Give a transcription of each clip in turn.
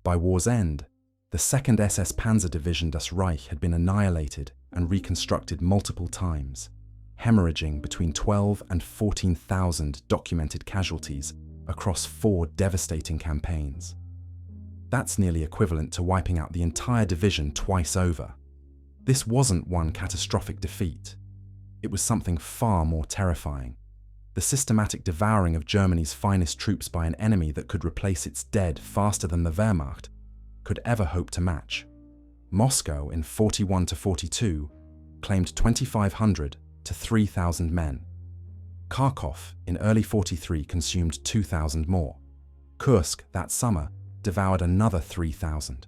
By war's end, the 2nd SS Panzer Division das Reich had been annihilated and reconstructed multiple times, hemorrhaging between 12 and 14,000 documented casualties across 4 devastating campaigns. That's nearly equivalent to wiping out the entire division twice over. This wasn't one catastrophic defeat. It was something far more terrifying. The systematic devouring of Germany's finest troops by an enemy that could replace its dead faster than the Wehrmacht could ever hope to match. Moscow in 41-42 claimed 2,500 to 3,000 men. Kharkov in early 43 consumed 2,000 more. Kursk that summer devoured another 3,000.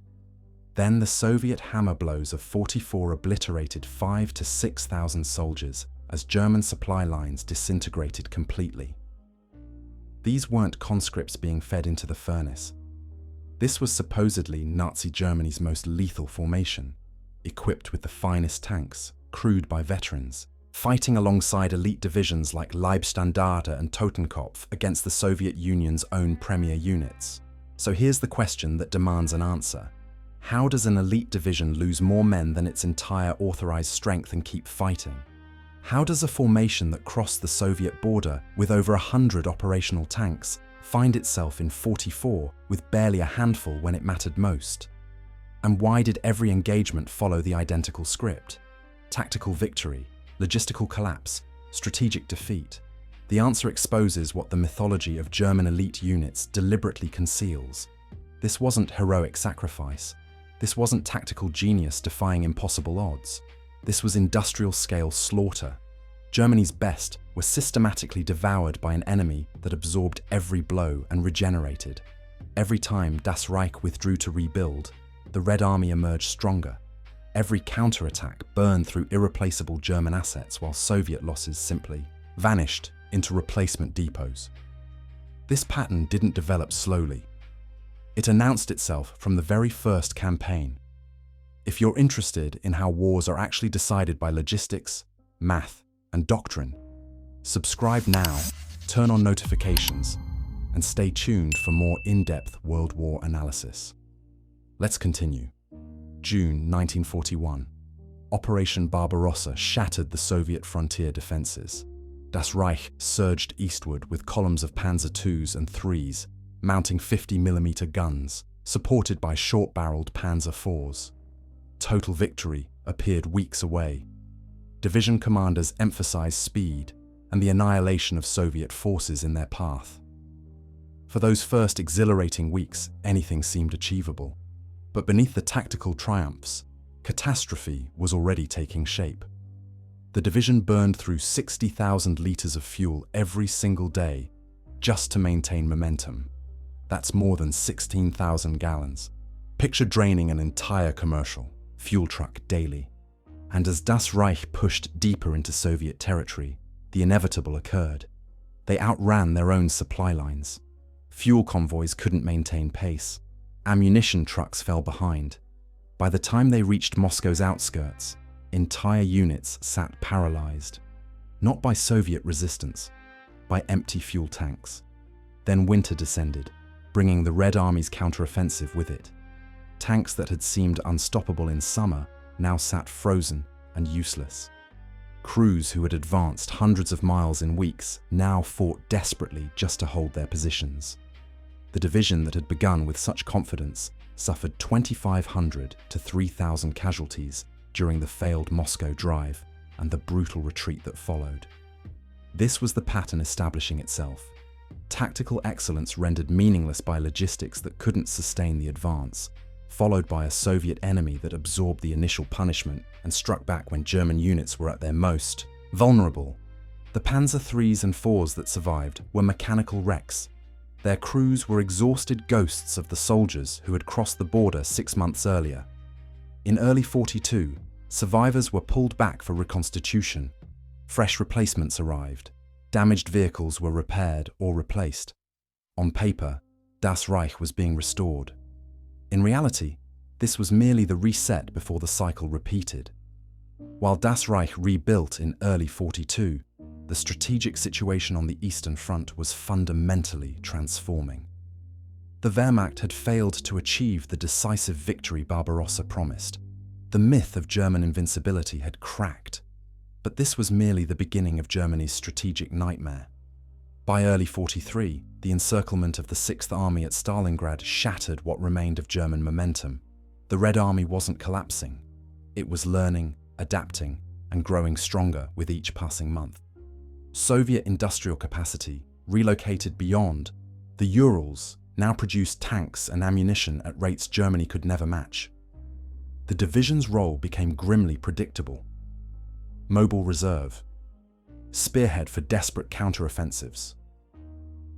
Then the Soviet hammer blows of 44 obliterated 5,000 to 6,000 soldiers as German supply lines disintegrated completely. These weren't conscripts being fed into the furnace. This was supposedly Nazi Germany's most lethal formation, equipped with the finest tanks, crewed by veterans, fighting alongside elite divisions like Leibstandarte and Totenkopf against the Soviet Union's own premier units. So here's the question that demands an answer. How does an elite division lose more men than its entire authorized strength and keep fighting? How does a formation that crossed the Soviet border with over 100 operational tanks find itself in 44 with barely a handful when it mattered most? And why did every engagement follow the identical script? Tactical victory, logistical collapse, strategic defeat. The answer exposes what the mythology of German elite units deliberately conceals. This wasn't heroic sacrifice. This wasn't tactical genius defying impossible odds. This was industrial-scale slaughter. Germany's best were systematically devoured by an enemy that absorbed every blow and regenerated. Every time Das Reich withdrew to rebuild, the Red Army emerged stronger. Every counterattack burned through irreplaceable German assets while Soviet losses simply vanished into replacement depots. This pattern didn't develop slowly. It announced itself from the very first campaign. If you're interested in how wars are actually decided by logistics, math, and doctrine, subscribe now, turn on notifications, and stay tuned for more in-depth World War analysis. Let's continue. June 1941. Operation Barbarossa shattered the Soviet frontier defenses. Das Reich surged eastward with columns of Panzer IIs and IIIs, mounting 50mm guns, supported by short-barreled Panzer IVs. Total victory appeared weeks away. Division commanders emphasized speed and the annihilation of Soviet forces in their path. For those first exhilarating weeks, anything seemed achievable. But beneath the tactical triumphs, catastrophe was already taking shape. The division burned through 60,000 liters of fuel every single day just to maintain momentum. That's more than 16,000 gallons. Picture draining an entire commercial fuel truck daily. And as Das Reich pushed deeper into Soviet territory, the inevitable occurred. They outran their own supply lines. Fuel convoys couldn't maintain pace. Ammunition trucks fell behind. By the time they reached Moscow's outskirts, entire units sat paralyzed. Not by Soviet resistance, by empty fuel tanks. Then winter descended, bringing the Red Army's counteroffensive with it. Tanks that had seemed unstoppable in summer now sat frozen and useless. Crews who had advanced hundreds of miles in weeks now fought desperately just to hold their positions. The division that had begun with such confidence suffered 2,500 to 3,000 casualties during the failed Moscow drive and the brutal retreat that followed. This was the pattern establishing itself. Tactical excellence rendered meaningless by logistics that couldn't sustain the advance, followed by a Soviet enemy that absorbed the initial punishment and struck back when German units were at their most vulnerable. The Panzer IIIs and IVs that survived were mechanical wrecks. Their crews were exhausted ghosts of the soldiers who had crossed the border 6 months earlier. In early 42, survivors were pulled back for reconstitution. Fresh replacements arrived. Damaged vehicles were repaired or replaced. On paper, Das Reich was being restored. In reality, this was merely the reset before the cycle repeated. While Das Reich rebuilt in early 42, the strategic situation on the Eastern Front was fundamentally transforming. The Wehrmacht had failed to achieve the decisive victory Barbarossa promised. The myth of German invincibility had cracked. But this was merely the beginning of Germany's strategic nightmare. By early 43, the encirclement of the 6th Army at Stalingrad shattered what remained of German momentum. The Red Army wasn't collapsing. It was learning, adapting, and growing stronger with each passing month. Soviet industrial capacity, relocated beyond the Urals, now produced tanks and ammunition at rates Germany could never match. The division's role became grimly predictable. Mobile reserve. Spearhead for desperate counteroffensives.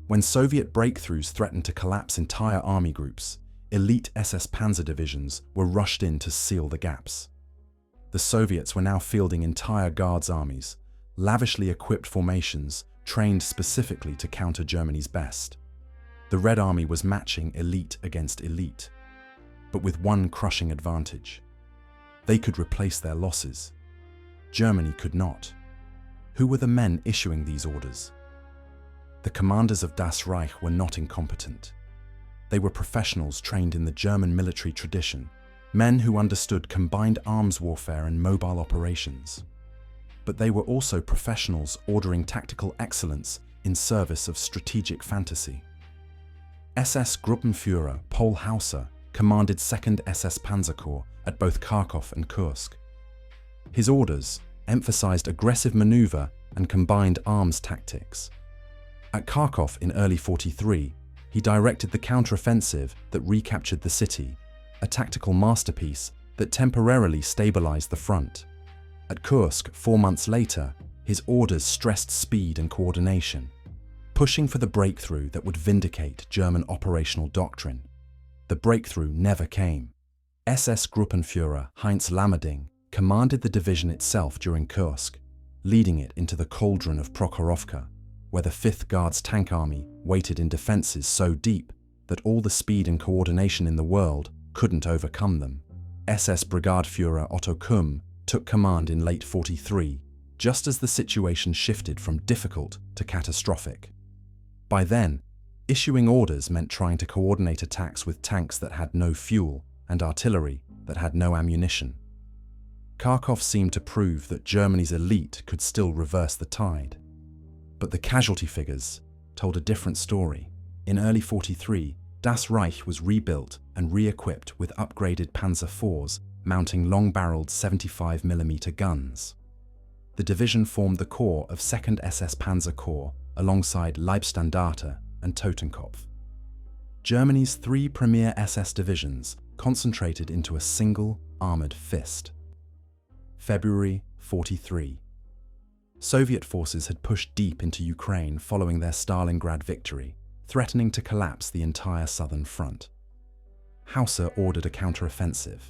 When Soviet breakthroughs threatened to collapse entire army groups, elite SS Panzer Divisions were rushed in to seal the gaps. The Soviets were now fielding entire Guards armies, lavishly equipped formations trained specifically to counter Germany's best. The Red Army was matching elite against elite, but with one crushing advantage. They could replace their losses. Germany could not. Who were the men issuing these orders? The commanders of Das Reich were not incompetent. They were professionals trained in the German military tradition, men who understood combined arms warfare and mobile operations. But they were also professionals ordering tactical excellence in service of strategic fantasy. SS Gruppenführer Paul Hauser commanded 2nd SS Panzer Corps at both Kharkov and Kursk. His orders emphasized aggressive maneuver and combined arms tactics. At Kharkov in early 43, he directed the counteroffensive that recaptured the city, a tactical masterpiece that temporarily stabilized the front. At Kursk, 4 months later, his orders stressed speed and coordination, pushing for the breakthrough that would vindicate German operational doctrine. The breakthrough never came. SS Gruppenführer Heinz Lammerding commanded the division itself during Kursk, leading it into the cauldron of Prokhorovka, where the 5th Guards Tank Army waited in defenses so deep that all the speed and coordination in the world couldn't overcome them. SS Brigadeführer Otto Kumm took command in late 43, just as the situation shifted from difficult to catastrophic. By then, issuing orders meant trying to coordinate attacks with tanks that had no fuel and artillery that had no ammunition. Kharkov seemed to prove that Germany's elite could still reverse the tide. But the casualty figures told a different story. In early 43, Das Reich was rebuilt and re-equipped with upgraded Panzer IVs mounting long-barreled 75mm guns. The division formed the core of 2nd SS Panzer Corps alongside Leibstandarte and Totenkopf. Germany's 3 premier SS divisions concentrated into a single armoured fist. February 43. Soviet forces had pushed deep into Ukraine following their Stalingrad victory, threatening to collapse the entire southern front. Hauser ordered a counteroffensive.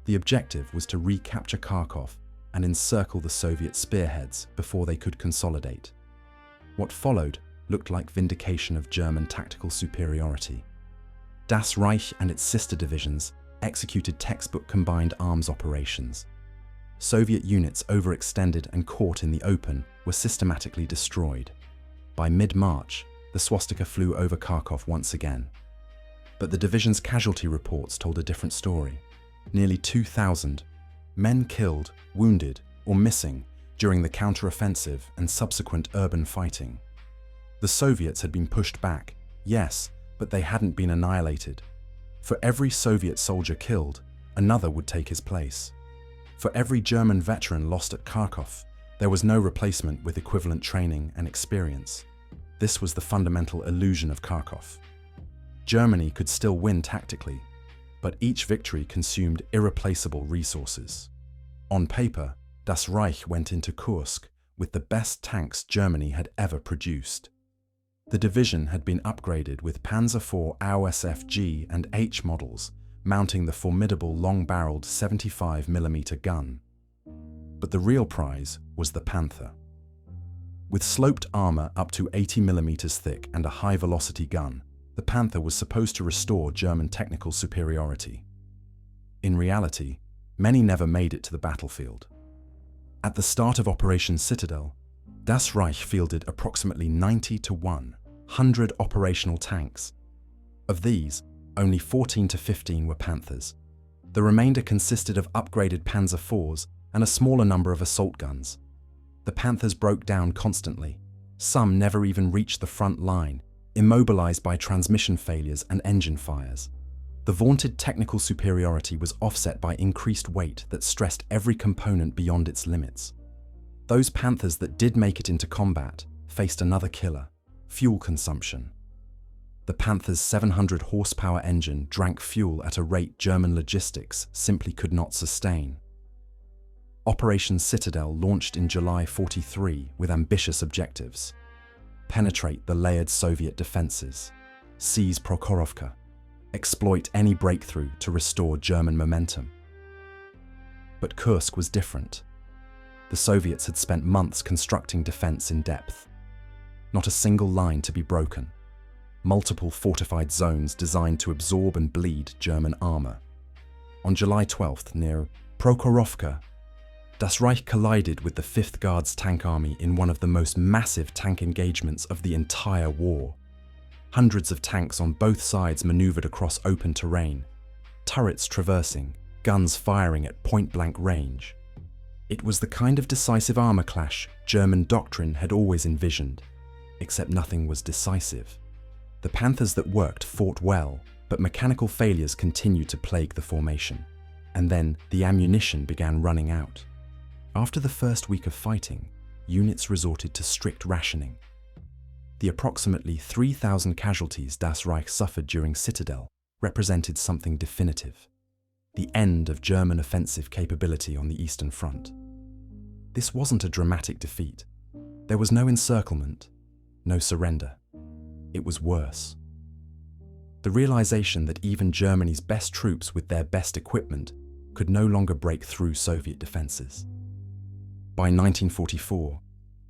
The objective was to recapture Kharkov and encircle the Soviet spearheads before they could consolidate. What followed looked like vindication of German tactical superiority. Das Reich and its sister divisions executed textbook combined arms operations. Soviet units overextended and caught in the open were systematically destroyed. By mid-March, the swastika flew over Kharkov once again. But the division's casualty reports told a different story. Nearly 2,000 men killed, wounded, or missing during the counteroffensive and subsequent urban fighting. The Soviets had been pushed back, yes, but they hadn't been annihilated. For every Soviet soldier killed, another would take his place. For every German veteran lost at Kharkov, there was no replacement with equivalent training and experience. This was the fundamental illusion of Kharkov. Germany could still win tactically, but each victory consumed irreplaceable resources. On paper, Das Reich went into Kursk with the best tanks Germany had ever produced. The division had been upgraded with Panzer IV AOSF G and H models, mounting the formidable long-barreled 75mm gun. But the real prize was the Panther. With sloped armour up to 80mm thick and a high-velocity gun, the Panther was supposed to restore German technical superiority. In reality, many never made it to the battlefield. At the start of Operation Citadel, Das Reich fielded approximately 90 to 100 operational tanks. Of these, only 14 to 15 were Panthers. The remainder consisted of upgraded Panzer IVs and a smaller number of assault guns. The Panthers broke down constantly. Some never even reached the front line, immobilized by transmission failures and engine fires. The vaunted technical superiority was offset by increased weight that stressed every component beyond its limits. Those Panthers that did make it into combat faced another killer: fuel consumption. The Panther's 700 horsepower engine drank fuel at a rate German logistics simply could not sustain. Operation Citadel launched in July 43 with ambitious objectives: penetrate the layered Soviet defenses, seize Prokhorovka, exploit any breakthrough to restore German momentum. But Kursk was different. The Soviets had spent months constructing defense in depth. Not a single line to be broken. Multiple fortified zones designed to absorb and bleed German armor. On July 12th, near Prokhorovka, Das Reich collided with the 5th Guards Tank Army in one of the most massive tank engagements of the entire war. Hundreds of tanks on both sides maneuvered across open terrain, turrets traversing, guns firing at point-blank range. It was the kind of decisive armor clash German doctrine had always envisioned, except nothing was decisive. The Panthers that worked fought well, but mechanical failures continued to plague the formation. And then the ammunition began running out. After the first week of fighting, units resorted to strict rationing. The approximately 3,000 casualties Das Reich suffered during Citadel represented something definitive: the end of German offensive capability on the Eastern Front. This wasn't a dramatic defeat. There was no encirclement, no surrender. It was worse. The realization that even Germany's best troops with their best equipment could no longer break through Soviet defenses. By 1944,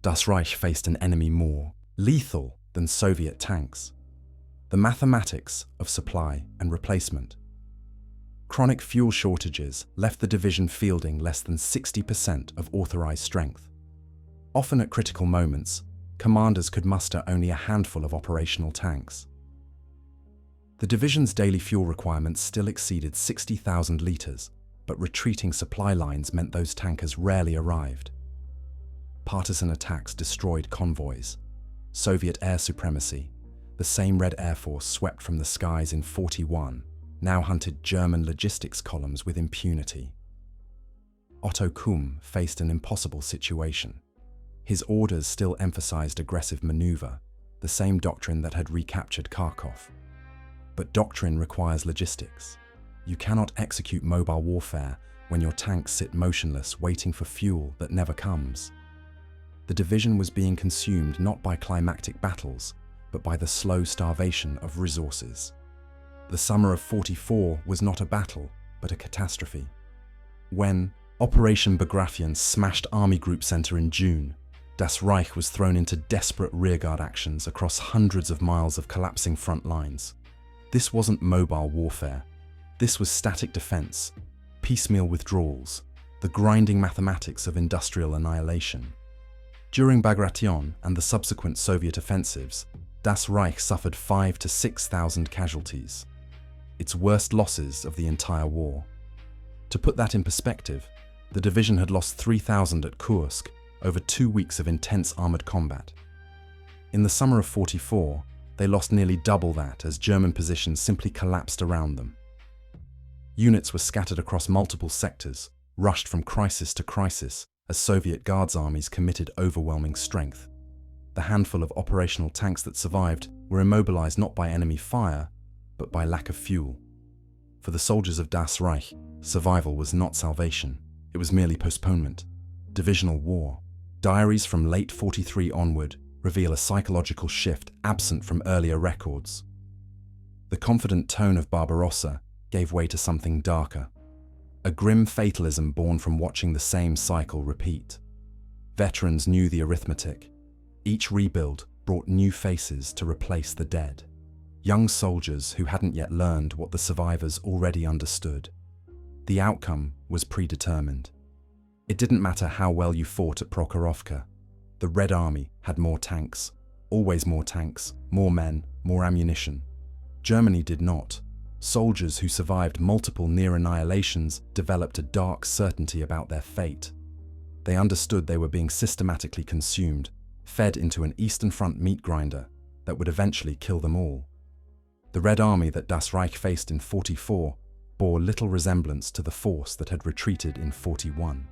Das Reich faced an enemy more lethal than Soviet tanks: the mathematics of supply and replacement. Chronic fuel shortages left the division fielding less than 60% of authorized strength. Often at critical moments, commanders could muster only a handful of operational tanks. The division's daily fuel requirements still exceeded 60,000 litres, but retreating supply lines meant those tankers rarely arrived. Partisan attacks destroyed convoys. Soviet air supremacy, the same Red Air Force swept from the skies in 41, now hunted German logistics columns with impunity. Otto Kumm faced an impossible situation. His orders still emphasized aggressive maneuver, the same doctrine that had recaptured Kharkov. But doctrine requires logistics. You cannot execute mobile warfare when your tanks sit motionless waiting for fuel that never comes. The division was being consumed not by climactic battles, but by the slow starvation of resources. The summer of 44 was not a battle, but a catastrophe. When Operation Bagration smashed Army Group Center in June, Das Reich was thrown into desperate rearguard actions across hundreds of miles of collapsing front lines. This wasn't mobile warfare. This was static defense, piecemeal withdrawals, the grinding mathematics of industrial annihilation. During Bagration and the subsequent Soviet offensives, Das Reich suffered 5,000 to 6,000 casualties, its worst losses of the entire war. To put that in perspective, the division had lost 3,000 at Kursk over 2 weeks of intense armoured combat. In the summer of 44, they lost nearly double that as German positions simply collapsed around them. Units were scattered across multiple sectors, rushed from crisis to crisis as Soviet Guards armies committed overwhelming strength. The handful of operational tanks that survived were immobilized not by enemy fire, but by lack of fuel. For the soldiers of Das Reich, survival was not salvation, it was merely postponement. Divisional war. Diaries from late 43 onward reveal a psychological shift absent from earlier records. The confident tone of Barbarossa gave way to something darker, a grim fatalism born from watching the same cycle repeat. Veterans knew the arithmetic. Each rebuild brought new faces to replace the dead. Young soldiers who hadn't yet learned what the survivors already understood. The outcome was predetermined. It didn't matter how well you fought at Prokhorovka. The Red Army had more tanks, always more tanks, more men, more ammunition. Germany did not. Soldiers who survived multiple near annihilations developed a dark certainty about their fate. They understood they were being systematically consumed, fed into an Eastern Front meat grinder that would eventually kill them all. The Red Army that Das Reich faced in 44 bore little resemblance to the force that had retreated in 41.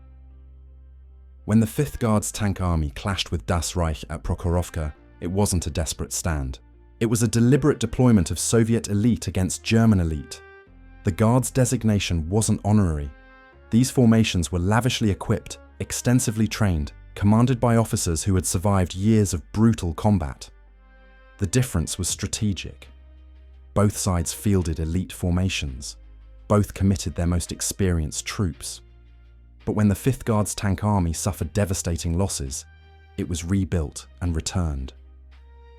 When the 5th Guards Tank Army clashed with Das Reich at Prokhorovka, it wasn't a desperate stand. It was a deliberate deployment of Soviet elite against German elite. The Guards designation wasn't honorary. These formations were lavishly equipped, extensively trained, commanded by officers who had survived years of brutal combat. The difference was strategic. Both sides fielded elite formations. Both committed their most experienced troops. But when the 5th Guards Tank Army suffered devastating losses, it was rebuilt and returned.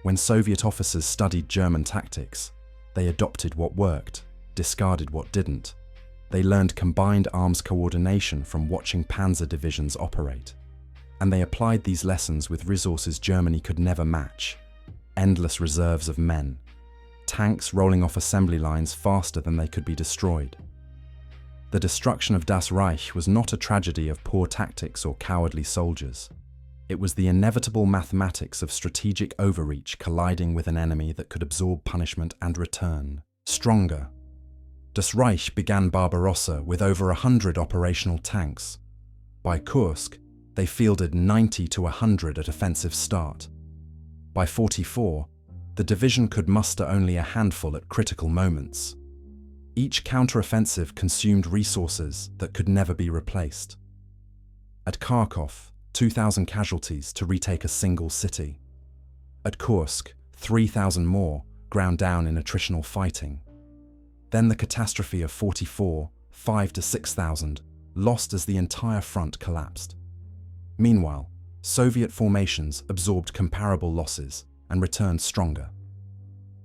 When Soviet officers studied German tactics, they adopted what worked, discarded what didn't. They learned combined arms coordination from watching Panzer divisions operate. And they applied these lessons with resources Germany could never match. Endless reserves of men. Tanks rolling off assembly lines faster than they could be destroyed. The destruction of Das Reich was not a tragedy of poor tactics or cowardly soldiers. It was the inevitable mathematics of strategic overreach colliding with an enemy that could absorb punishment and return stronger. Das Reich began Barbarossa with over 100 operational tanks. By Kursk, they fielded 90 to 100 at offensive start. By 44, the division could muster only a handful at critical moments. Each counter-offensive consumed resources that could never be replaced. At Kharkov, 2,000 casualties to retake a single city. At Kursk, 3,000 more ground down in attritional fighting. Then the catastrophe of 44, 5 to 6,000, lost as the entire front collapsed. Meanwhile, Soviet formations absorbed comparable losses and returned stronger.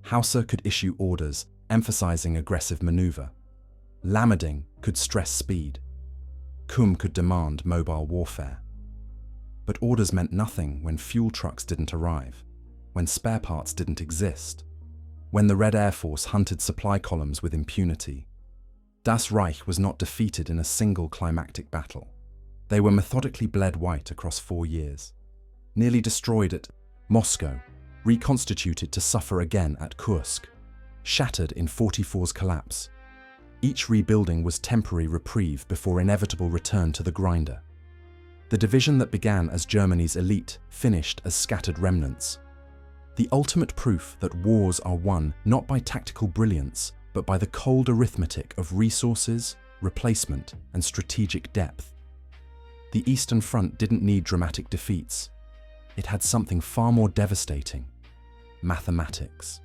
Hauser could issue orders emphasizing aggressive maneuver. Lameding could stress speed. Kum could demand mobile warfare. But orders meant nothing when fuel trucks didn't arrive, when spare parts didn't exist, when the Red Air Force hunted supply columns with impunity. Das Reich was not defeated in a single climactic battle. They were methodically bled white across 4 years, nearly destroyed at Moscow, reconstituted to suffer again at Kursk, shattered in 44's collapse. Each rebuilding was temporary reprieve before inevitable return to the grinder. The division that began as Germany's elite finished as scattered remnants. The ultimate proof that wars are won not by tactical brilliance, but by the cold arithmetic of resources, replacement, and strategic depth. The Eastern Front didn't need dramatic defeats. It had something far more devastating: mathematics.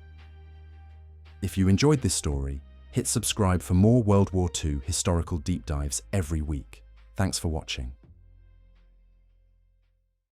If you enjoyed this story, hit subscribe for more World War II historical deep dives every week. Thanks for watching.